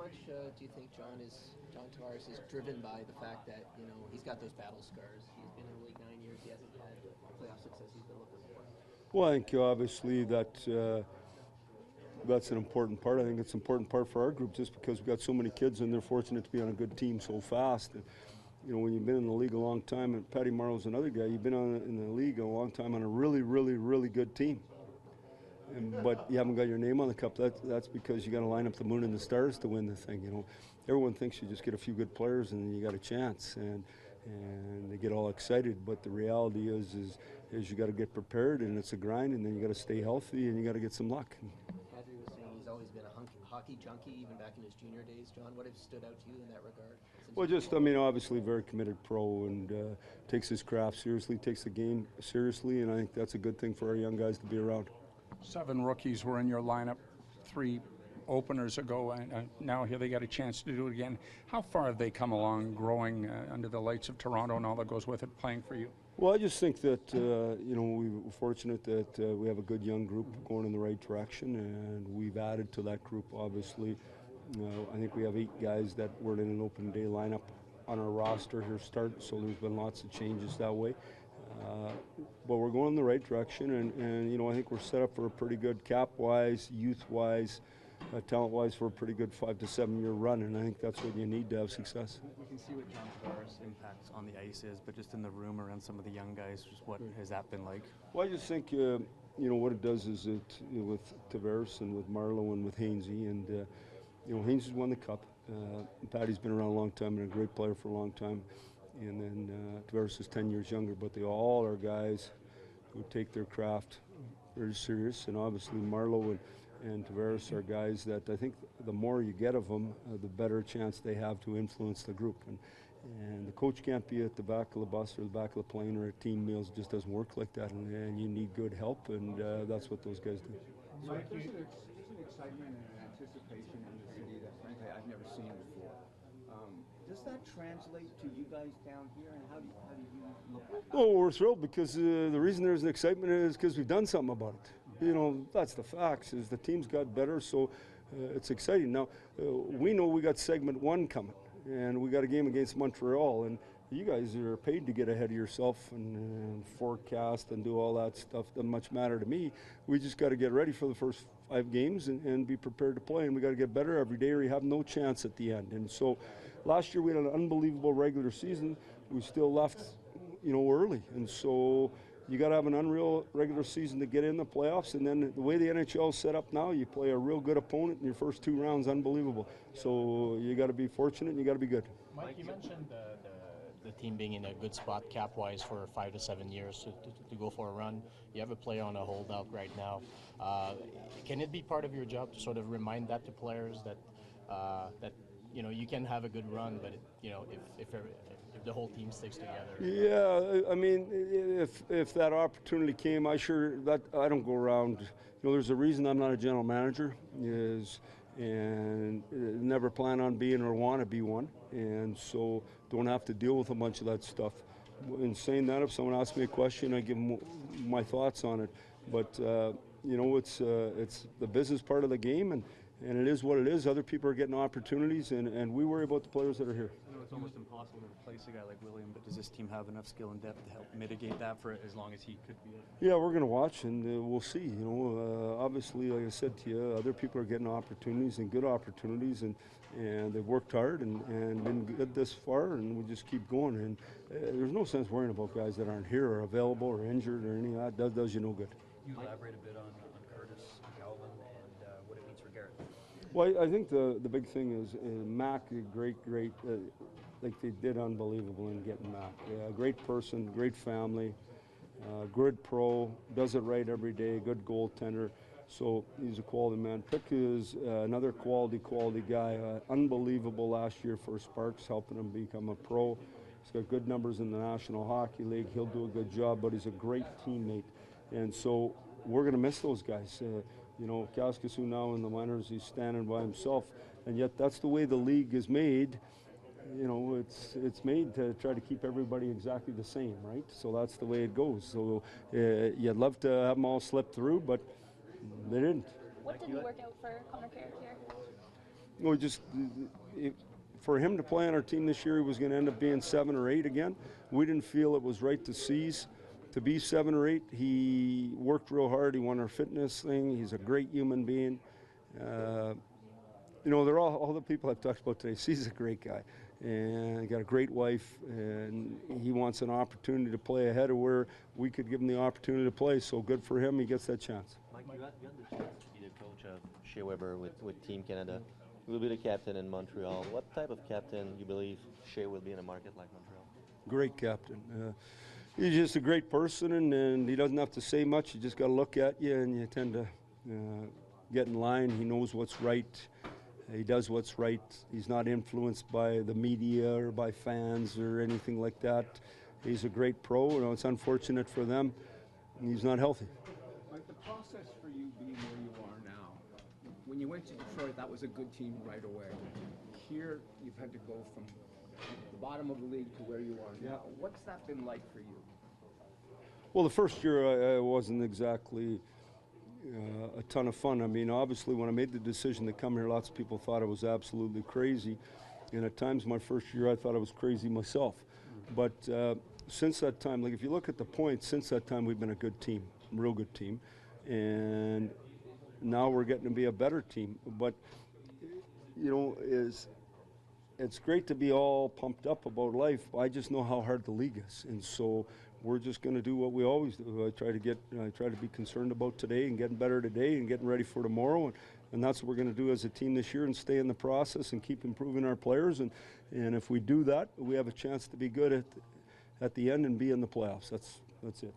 much do you think John Tavares is driven by the fact that he's got those battle scars? He's been in the league 9 years. He hasn't had playoff success he's been looking for. Well, I think obviously that's an important part. I think it's an important part for our group just because we've got so many kids and they're fortunate to be on a good team so fast. And, when you've been in the league a long time, and Patty Marleau's another guy, you've been in the league a long time on a really, really, really good team. But you haven't got your name on the cup. That's because you got to line up the moon and the stars to win the thing. Everyone thinks you just get a few good players and you got a chance, and they get all excited. But the reality is you got to get prepared, and it's a grind, and then you got to stay healthy, and you got to get some luck. Andrew was saying he's always been a hockey junkie, even back in his junior days. John, what has stood out to you in that regard? Well, obviously very committed pro and takes his craft seriously, takes the game seriously, and I think that's a good thing for our young guys to be around. 7 rookies were in your lineup 3 openers ago, and now here they got a chance to do it again. How far have they come along growing under the lights of Toronto and all that goes with it, playing for you? Well, I just think that, we're fortunate that we have a good young group going in the right direction, and we've added to that group, obviously. I think we have 8 guys that were in an open day lineup on our roster here start, so there's been lots of changes that way. But we're going in the right direction, and I think we're set up for a pretty good cap-wise, youth-wise, talent-wise for a pretty good 5 to 7 year run, and I think that's what you need to have success. We can see what John Tavares' impact on the ice is, but just in the room around some of the young guys, just what has that been like? Well, I just think, what it does is with Tavares and with Marleau and with Hainsey, and Hainsey's won the cup. Patty's been around a long time and a great player for a long time. And then Tavares is 10 years younger, but they all are guys who take their craft very serious. And obviously Marleau and Tavares are guys that I think the more you get of them, the better chance they have to influence the group. And the coach can't be at the back of the bus or the back of the plane or at team meals. It just doesn't work like that. And you need good help, and that's what those guys do. Mike, there's an excitement and an anticipation in the city that frankly I've never seen before. Does that translate to you guys down here, and how do you look at it? Oh, we're thrilled because the reason there's an excitement is because we've done something about it. That's the facts, is the team's got better, so it's exciting. Now, we know we got segment 1 coming, and we got a game against Montreal, and you guys are paid to get ahead of yourself and forecast and do all that stuff. Doesn't much matter to me. We just got to get ready for the first 5 games and be prepared to play, and we got to get better every day or you have no chance at the end. And so last year we had an unbelievable regular season. We still left, early, and so you got to have an unreal regular season to get in the playoffs, and then the way the NHL is set up now, you play a real good opponent in your first 2 rounds, unbelievable. So you got to be fortunate and you got to be good. Mike, you mentioned the team being in a good spot cap-wise for 5 to 7 years to go for a run. You have a player on a holdout right now. Can it be part of your job to sort of remind that to players that you can have a good run, but if the whole team sticks together? Yeah, I mean, if that opportunity came, I don't go around. There's a reason I'm not a general manager, and never plan on being or want to be one, and so don't have to deal with a bunch of that stuff. In saying that, if someone asks me a question, I give them my thoughts on it. But it's the business part of the game, and it is what it is. Other people are getting opportunities, and we worry about the players that are here. I know it's almost impossible to replace a guy like William, but does this team have enough skill and depth to help mitigate that for as long as he could be? Yeah, we're going to watch, and we'll see. Obviously, like I said to you, other people are getting opportunities and good opportunities, and they've worked hard and been good this far, and we just keep going. And there's no sense worrying about guys that aren't here or available or injured or any of that. That does you no good. You elaborate a bit on Curtis Galvin and what it means for Garrett? Well, I think the big thing is Mac, great, like they did unbelievable in getting Mac. Great person, great family, good pro, does it right every day, good goaltender. So he's a quality man. Pick is another quality guy. Unbelievable last year for Sparks, helping him become a pro. He's got good numbers in the National Hockey League. He'll do a good job, but he's a great teammate. And so we're going to miss those guys. Kaskisuo now in the minors, he's standing by himself. And yet that's the way the league is made. It's made to try to keep everybody exactly the same, right? So that's the way it goes. So you'd love to have them all slip through, but they didn't. What didn't work out for Connor Carrick here? No, for him to play on our team this year, he was going to end up being 7 or 8 again. We didn't feel it was right to be 7 or 8. He worked real hard. He won our fitness thing. He's a great human being. You know, they're all the people I've talked about today. He's a great guy, and he got a great wife, and he wants an opportunity to play ahead of where we could give him the opportunity to play. So good for him. He gets that chance. Mike, you had the chance to be the coach of Shea Weber with Team Canada. You will be the captain in Montreal. What type of captain you believe Shea will be in a market like Montreal? Great captain. He's just a great person, and he doesn't have to say much. You just got to look at you, and you tend to get in line. He knows what's right. He does what's right. He's not influenced by the media or by fans or anything like that. He's a great pro. You know, it's unfortunate for them. He's not healthy. Like the process for you being where you are now, when you went to Detroit, that was a good team right away. Here, you've had to go from the bottom of the league to where you are now. What's that been like for you? Well, the first year I wasn't exactly a ton of fun. I mean, obviously, when I made the decision to come here, lots of people thought I was absolutely crazy. And at times, my first year, I thought I was crazy myself. But since that time, like if you look at the points, since that time, we've been a good team, a real good team. And now we're getting to be a better team. But, you know, it's great to be all pumped up about life. I just know how hard the league is. And so we're just going to do what we always do. I try to be concerned about today and getting better today and getting ready for tomorrow. And that's what we're going to do as a team this year and stay in the process and keep improving our players. And if we do that, we have a chance to be good at the end and be in the playoffs. That's it.